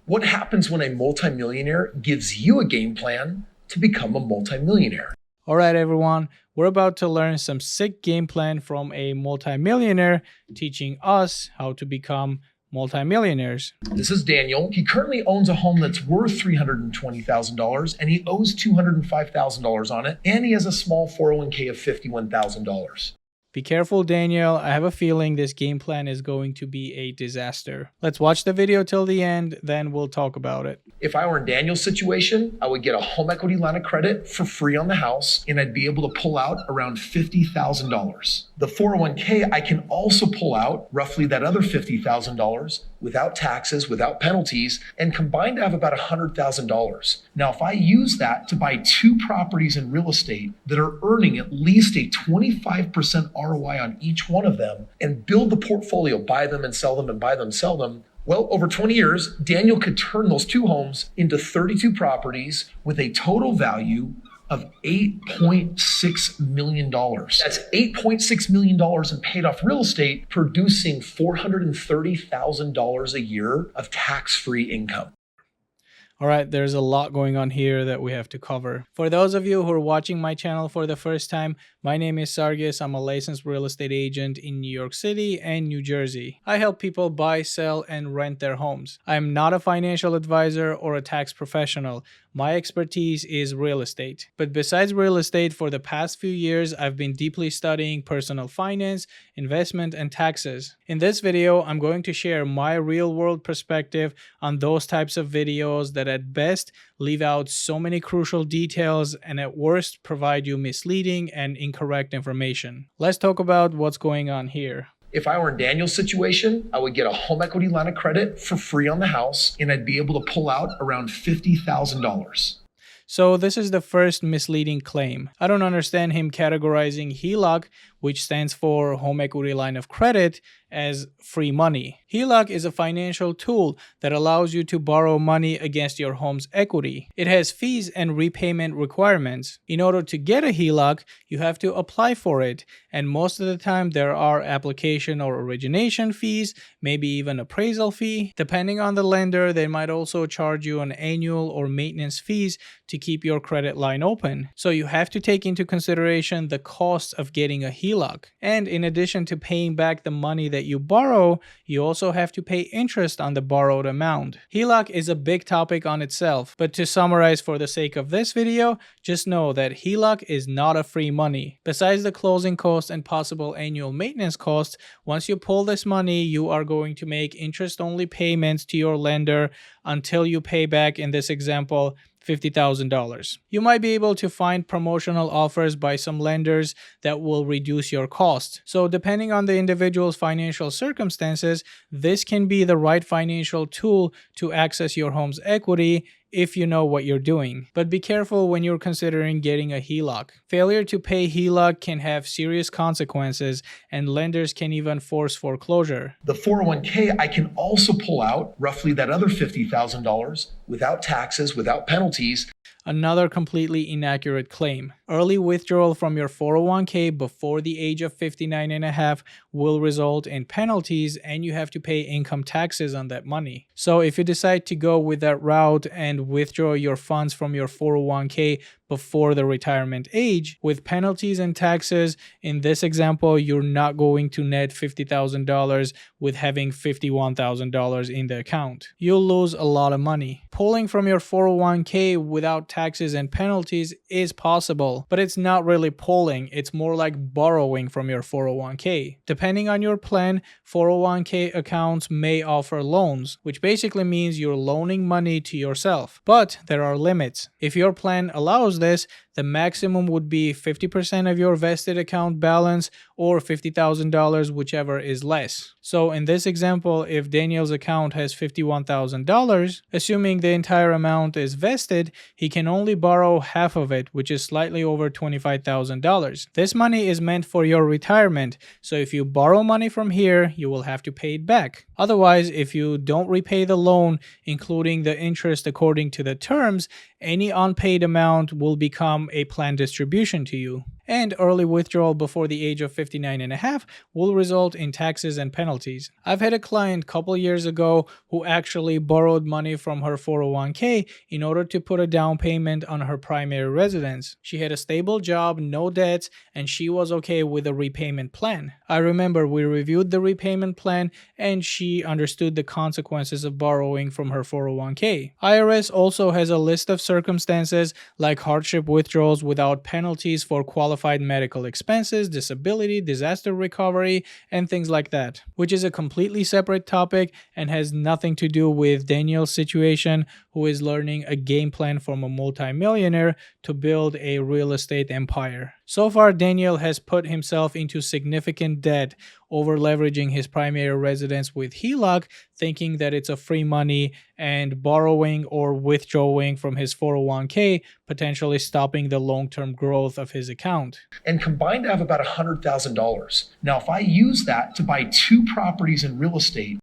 What happens when a multimillionaire gives you a game plan to become a multimillionaire? All right, everyone, we're about to learn some sick game plan from a multimillionaire teaching us how to become multimillionaires. This is Daniel. He currently owns a home that's worth $320,000 and he owes $205,000 on it, and he has a small 401k of $51,000. Be careful, Daniel. I have a feeling this game plan is going to be a disaster. Let's watch the video till the end, then we'll talk about it. If I were in Daniel's situation, I would get a home equity line of credit for free on the house, and I'd be able to pull out around $50,000. The 401k, I can also pull out roughly that other $50,000 without taxes, without penalties, and combined I have about $100,000. Now, if I use that to buy 2 properties in real estate that are earning at least a 25% ROI on each one of them and build the portfolio, buy them and sell them and buy them, sell them, well, over 20 years, Daniel could turn those 2 homes into 32 properties with a total value of $8.6 million. That's $8.6 million in paid off real estate, producing $430,000 a year of tax-free income. All right, there's a lot going on here that we have to cover. For those of you who are watching my channel for the first time, my name is Sargis. I'm a licensed real estate agent in New York City and New Jersey. I help people buy, sell, and rent their homes. I am not a financial advisor or a tax professional. My expertise is real estate. But besides real estate, for the past few years, I've been deeply studying personal finance, investment, and taxes. In this video, I'm going to share my real-world perspective on those types of videos that at best leave out so many crucial details and at worst provide you misleading and incorrect information. Let's talk about what's going on here. If I were in Daniel's situation, I would get a home equity line of credit for free on the house, and I'd be able to pull out around $50,000. So this is the first misleading claim. I don't understand him categorizing HELOC, which stands for Home Equity Line of Credit, as free money. HELOC is a financial tool that allows you to borrow money against your home's equity. It has fees and repayment requirements. In order to get a HELOC, you have to apply for it, and most of the time there are application or origination fees, maybe even appraisal fee. Depending on the lender, they might also charge you an annual or maintenance fees to keep your credit line open. So you have to take into consideration the cost of getting a HELOC. And in addition to paying back the money that you borrow, you also have to pay interest on the borrowed amount. HELOC is a big topic on itself, but to summarize for the sake of this video, just know that HELOC is not a free money. Besides the closing costs and possible annual maintenance costs, once you pull this money, you are going to make interest-only payments to your lender until you pay back, in this example, $50,000. You might be able to find promotional offers by some lenders that will reduce your cost. So depending on the individual's financial circumstances, this can be the right financial tool to access your home's equity if you know what you're doing. But be careful when you're considering getting a HELOC. Failure to pay HELOC can have serious consequences, and lenders can even force foreclosure. The 401k, I can also pull out roughly that other $50,000 without taxes, without penalties. Another completely inaccurate claim. Early withdrawal from your 401k before the age of 59 and a half will result in penalties, and you have to pay income taxes on that money. So if you decide to go with that route and withdraw your funds from your 401k before the retirement age, with penalties and taxes, in this example, you're not going to net $50,000 with having $51,000 in the account. You'll lose a lot of money. Pulling from your 401k without taxes and penalties is possible, but it's not really pulling. It's more like borrowing from your 401k. Depending on your plan, 401k accounts may offer loans, which basically means you're loaning money to yourself. But there are limits. If your plan allows this, the maximum would be 50% of your vested account balance or $50,000, whichever is less. So in this example, if Daniel's account has $51,000, assuming the entire amount is vested, he can only borrow half of it, which is slightly over $25,000. This money is meant for your retirement, so if you borrow money from here, you will have to pay it back. Otherwise, if you don't repay the loan, including the interest according to the terms, any unpaid amount will become a planned distribution to you. and early withdrawal before the age of 59 and a half will result in taxes and penalties. I've had a client a couple years ago who actually borrowed money from her 401k in order to put a down payment on her primary residence. She had a stable job, no debts, and she was okay with a repayment plan. I remember we reviewed the repayment plan and she understood the consequences of borrowing from her 401k. IRS also has a list of circumstances like hardship withdrawals without penalties for qualified medical expenses, disability, disaster recovery, and things like that, which is a completely separate topic and has nothing to do with Daniel's situation, who is learning a game plan from a multimillionaire to build a real estate empire. So far, Daniel has put himself into significant debt, over leveraging his primary residence with HELOC, thinking that it's a free money, and borrowing or withdrawing from his 401k, potentially stopping the long-term growth of his account. And combined, I have about $100,000. Now, if I use that to buy 2 properties in real estate,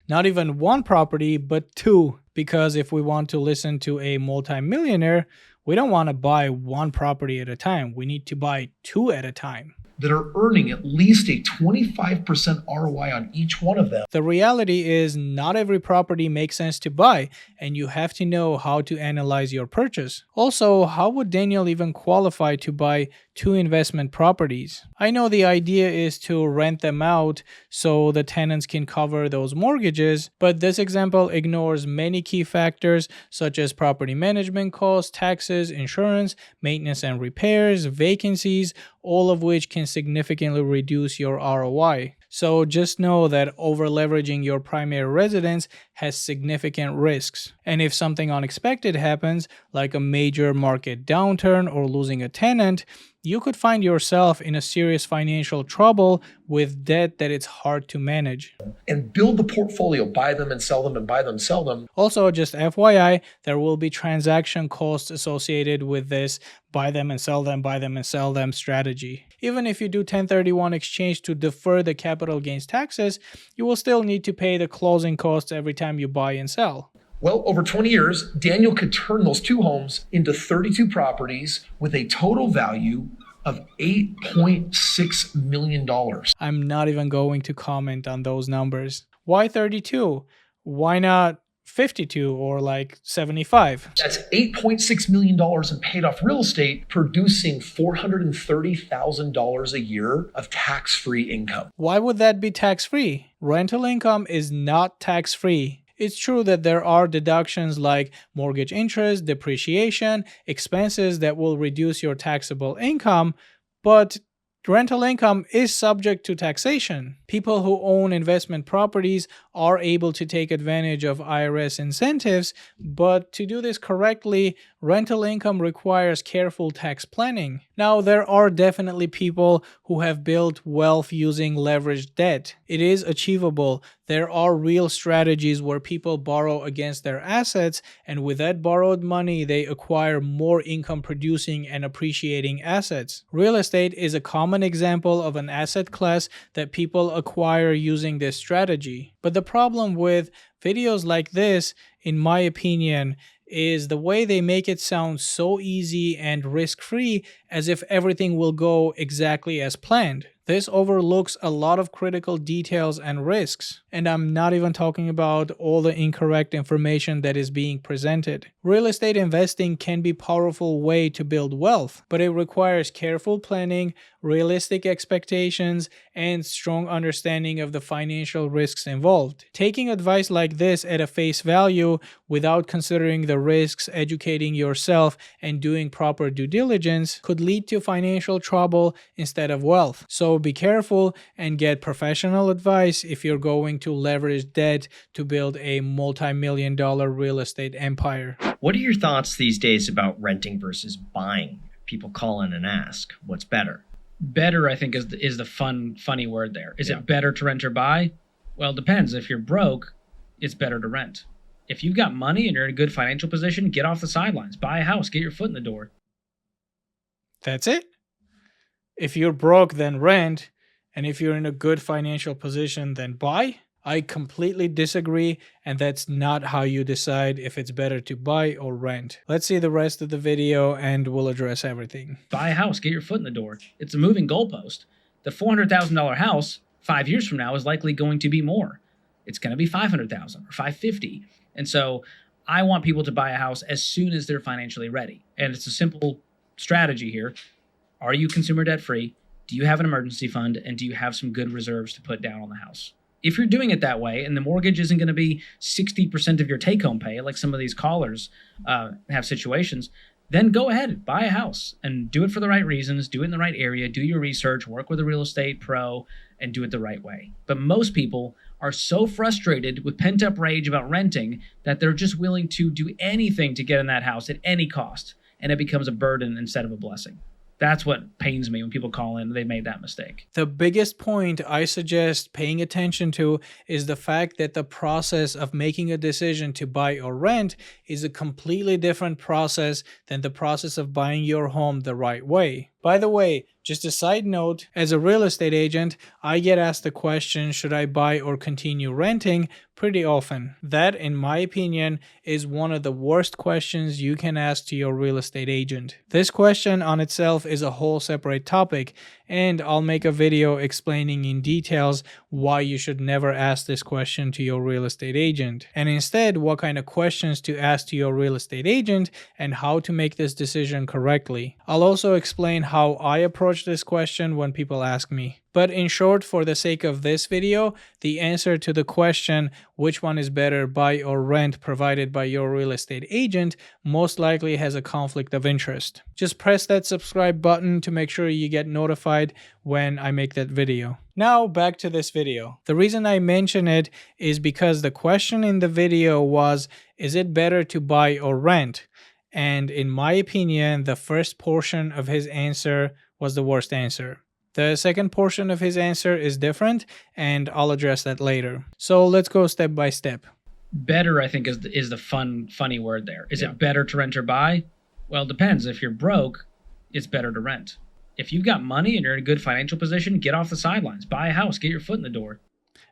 not even 1 property, but 2, because if we want to listen to a multimillionaire, we don't want to buy 1 property at a time. We need to buy 2 at a time that are earning at least a 25% ROI on each one of them. The reality is not every property makes sense to buy, and you have to know how to analyze your purchase. Also, how would Daniel even qualify to buy 2 investment properties? I know the idea is to rent them out so the tenants can cover those mortgages, but this example ignores many key factors such as property management costs, taxes, insurance, maintenance and repairs, vacancies, all of which can significantly reduce your ROI. So just know that over-leveraging your primary residence has significant risks. And if something unexpected happens, like a major market downturn or losing a tenant, you could find yourself in a serious financial trouble with debt that it's hard to manage. And build the portfolio, buy them and sell them and buy them, sell them. Also, just FYI, there will be transaction costs associated with this buy them and sell them strategy. Even if you do 1031 exchange to defer the capital gains taxes, you will still need to pay the closing costs every time you buy and sell. Well, over 20 years, Daniel could turn those 2 homes into 32 properties with a total value of $8.6 million. I'm not even going to comment on those numbers. Why 32? Why not 52 or like 75? That's $8.6 million in paid off real estate, producing $430,000 a year of tax-free income. Why would that be tax-free? Rental income is not tax-free. It's true that there are deductions like mortgage interest, depreciation, expenses that will reduce your taxable income, but rental income is subject to taxation. People who own investment properties are able to take advantage of IRS incentives, but to do this correctly, rental income requires careful tax planning. Now, there are definitely people who have built wealth using leveraged debt. It is achievable. There are real strategies where people borrow against their assets, and with that borrowed money, they acquire more income producing and appreciating assets. Real estate is a common example of an asset class that people acquire using this strategy. But the problem with videos like this, in my opinion, is the way they make it sound so easy and risk-free, as if everything will go exactly as planned. This overlooks a lot of critical details and risks. And I'm not even talking about all the incorrect information that is being presented. Real estate investing can be a powerful way to build wealth, but it requires careful planning, realistic expectations, and strong understanding of the financial risks involved. Taking advice like this at a face value without considering the risks, educating yourself, and doing proper due diligence could lead to financial trouble instead of wealth. So be careful and get professional advice if you're going to leverage debt to build a multi-million-dollar real estate empire. What are your thoughts these days about renting versus buying? People call in and ask, what's better? Better, I think, is the funny word there. Is it better to rent or buy? Well, it depends. If you're broke, it's better to rent. If you've got money and you're in a good financial position, get off the sidelines. Buy a house. Get your foot in the door. That's it? If you're broke, then rent. And if you're in a good financial position, then buy? I completely disagree, and that's not how you decide if it's better to buy or rent. Let's see the rest of the video and we'll address everything. Buy a house, get your foot in the door. It's a moving goalpost. The $400,000 house 5 years from now is likely going to be more. It's going to be $500,000 or $550,000. And so I want people to buy a house as soon as they're financially ready. And it's a simple strategy here. Are you consumer debt free? Do you have an emergency fund? And do you have some good reserves to put down on the house? If you're doing it that way and the mortgage isn't going to be 60% of your take-home pay, like some of these callers have situations, then go ahead, buy a house and do it for the right reasons, do it in the right area, do your research, work with a real estate pro, and do it the right way. But most people are so frustrated with pent-up rage about renting that they're just willing to do anything to get in that house at any cost, and it becomes a burden instead of a blessing. That's what pains me when people call in, they made that mistake. The biggest point I suggest paying attention to is the fact that the process of making a decision to buy or rent is a completely different process than the process of buying your home the right way. By the way, just a side note, as a real estate agent, I get asked the question, should I buy or continue renting, pretty often. That, in my opinion, is one of the worst questions you can ask to your real estate agent. This question on itself is a whole separate topic, and I'll make a video explaining in details why you should never ask this question to your real estate agent, and instead what kind of questions to ask to your real estate agent and how to make this decision correctly. I'll also explain how I approach this question when people ask me. But in short, for the sake of this video, the answer to the question, which one is better, buy or rent, provided by your real estate agent, most likely has a conflict of interest. Just press that subscribe button to make sure you get notified when I make that video. Now back to this video. The reason I mention it is because the question in the video was, is it better to buy or rent? And in my opinion, the first portion of his answer was the worst answer. The second portion of his answer is different, and I'll address that later. So let's go step by step. Better, I think, is the funny word there. Is it better to rent or buy? Well, it depends. If you're broke, it's better to rent. If you've got money and you're in a good financial position, get off the sidelines. Buy a house. Get your foot in the door.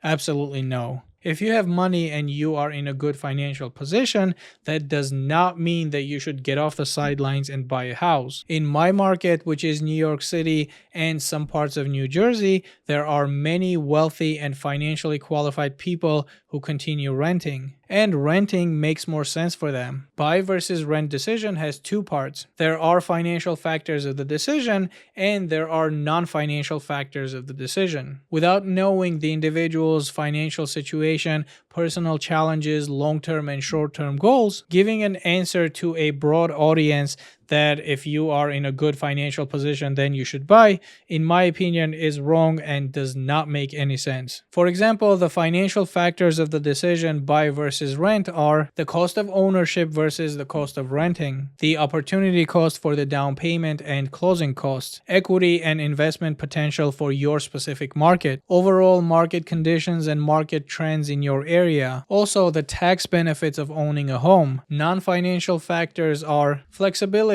Absolutely no. If you have money and you are in a good financial position, that does not mean that you should get off the sidelines and buy a house. In my market, which is New York City and some parts of New Jersey, there are many wealthy and financially qualified people who continue renting. And renting makes more sense for them. Buy versus rent decision has two parts. There are financial factors of the decision and there are non-financial factors of the decision. Without knowing the individual's financial situation, personal challenges, long-term and short-term goals, giving an answer to a broad audience that if you are in a good financial position, then you should buy, in my opinion, is wrong and does not make any sense. For example, the financial factors of the decision buy versus rent are the cost of ownership versus the cost of renting, the opportunity cost for the down payment and closing costs, equity and investment potential for your specific market, overall market conditions and market trends in your area, also the tax benefits of owning a home. Non-financial factors are flexibility.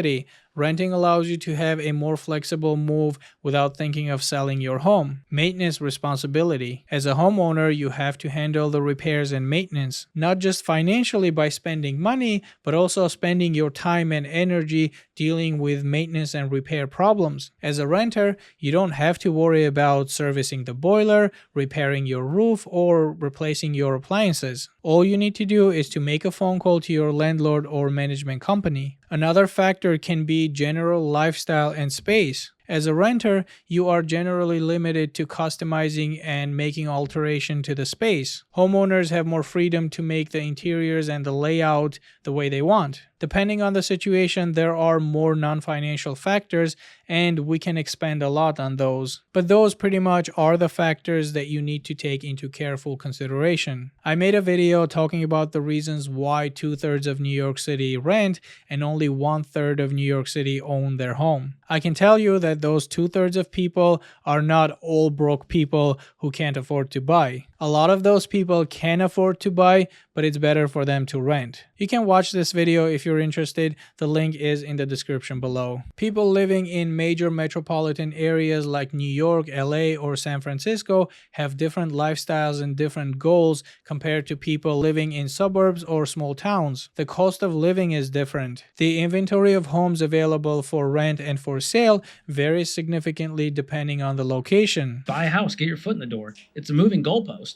Renting allows you to have a more flexible move without thinking of selling your home. Maintenance responsibility. As a homeowner, you have to handle the repairs and maintenance, not just financially by spending money, but also spending your time and energy dealing with maintenance and repair problems. As a renter, you don't have to worry about servicing the boiler, repairing your roof, or replacing your appliances. All you need to do is to make a phone call to your landlord or management company. Another factor can be general lifestyle and space. As a renter, you are generally limited to customizing and making alteration to the space. Homeowners have more freedom to make the interiors and the layout the way they want. Depending on the situation, there are more non-financial factors, and we can expand a lot on those. But those pretty much are the factors that you need to take into careful consideration. I made a video talking about the reasons why 2/3 of New York City rent and only 1/3 of New York City own their home. I can tell you that those 2/3 of people are not all broke people who can't afford to buy. A lot of those people can afford to buy, but it's better for them to rent. You can watch this video if you're interested. The link is in the description below. People living in major metropolitan areas like New York, LA, or San Francisco have different lifestyles and different goals compared to people living in suburbs or small towns. The cost of living is different. The inventory of homes available for rent and for sale varies significantly depending on the location. Buy a house, get your foot in the door. It's a moving goalpost.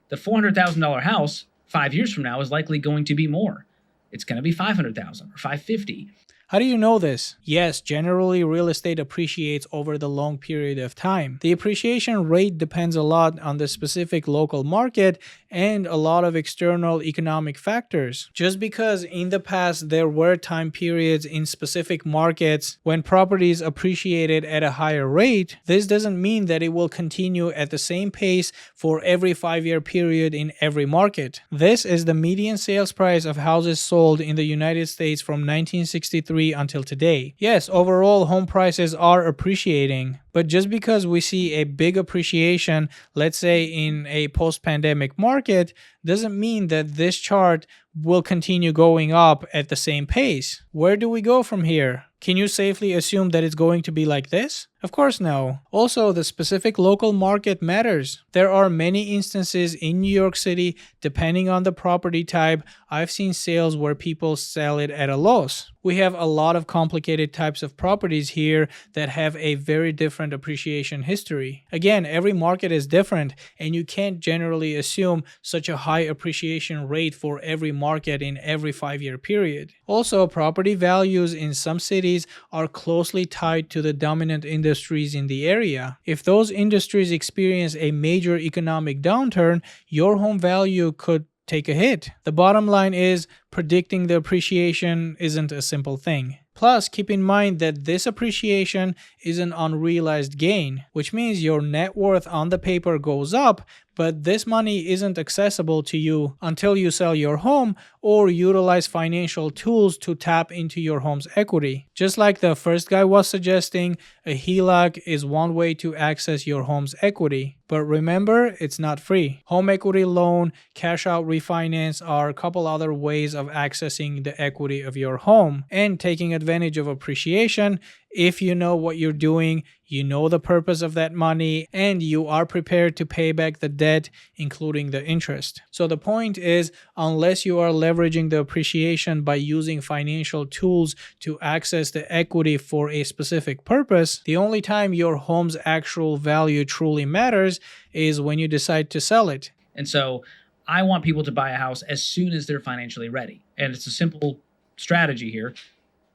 The $400,000 house 5 years from now is likely going to be more. It's going to be $500,000 or $550,000. How do you know this? Yes, generally real estate appreciates over the long period of time. The appreciation rate depends a lot on the specific local market and a lot of external economic factors. Just because in the past there were time periods in specific markets when properties appreciated at a higher rate, this doesn't mean that it will continue at the same pace for every 5-year period in every market. This is the median sales price of houses sold in the United States from 1963 until today. Yes, overall home prices are appreciating, but just because we see a big appreciation, let's say in a post-pandemic market, doesn't mean that this chart will continue going up at the same pace. Where do we go from here? Can you safely assume that it's going to be like this? Of course no. Also, the specific local market matters. There are many instances in New York City, depending on the property type, I've seen sales where people sell it at a loss. We have a lot of complicated types of properties here that have a very different appreciation history. Again, every market is different, and you can't generally assume such a high appreciation rate for every market in every 5-year period. Also, property values in some cities are closely tied to the dominant industries in the area. If those industries experience a major economic downturn, your home value could take a hit. The bottom line is, predicting the appreciation isn't a simple thing. Plus, keep in mind that this appreciation is an unrealized gain, which means your net worth on the paper goes up, but this money isn't accessible to you until you sell your home or utilize financial tools to tap into your home's equity. Just like the first guy was suggesting, a HELOC is one way to access your home's equity. But remember, it's not free. Home equity loan, cash out refinance are a couple other ways of accessing the equity of your home and taking advantage of appreciation. If you know what you're doing, you know the purpose of that money, and you are prepared to pay back the debt, including the interest. So the point is, unless you are leveraging the appreciation by using financial tools to access the equity for a specific purpose, the only time your home's actual value truly matters is when you decide to sell it. And so I want people to buy a house as soon as they're financially ready. And it's a simple strategy here.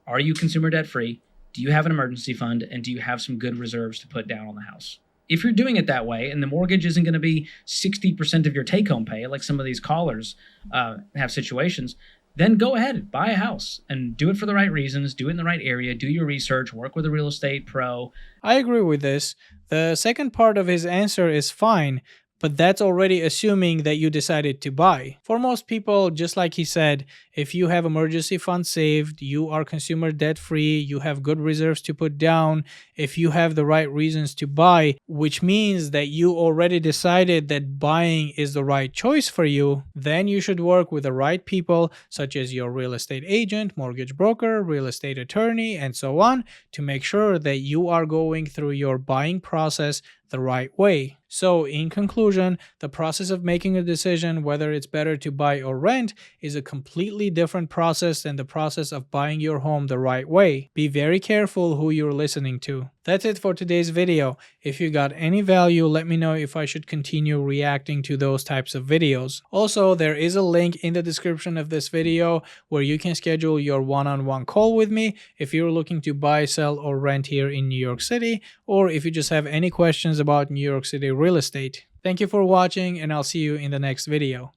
Are you consumer debt free? Do you have an emergency fund? And do you have some good reserves to put down on the house? If you're doing it that way and the mortgage isn't going to be 60% of your take-home pay, like some of these callers have situations, then go ahead, buy a house and do it for the right reasons, do it in the right area, do your research, work with a real estate pro. I agree with this. The second part of his answer is fine, but that's already assuming that you decided to buy. For most people, just like he said, if you have emergency funds saved, you are consumer debt free, you have good reserves to put down, if you have the right reasons to buy, which means that you already decided that buying is the right choice for you, then you should work with the right people, such as your real estate agent, mortgage broker, real estate attorney, and so on, to make sure that you are going through your buying process the right way. So in conclusion, the process of making a decision whether it's better to buy or rent is a completely different process than the process of buying your home the right way. Be very careful who you're listening to. That's it for today's video. If you got any value, let me know if I should continue reacting to those types of videos. Also, there is a link in the description of this video where you can schedule your one-on-one call with me if you're looking to buy, sell, or rent here in New York City, or if you just have any questions about New York City real estate. Thank you for watching, and I'll see you in the next video.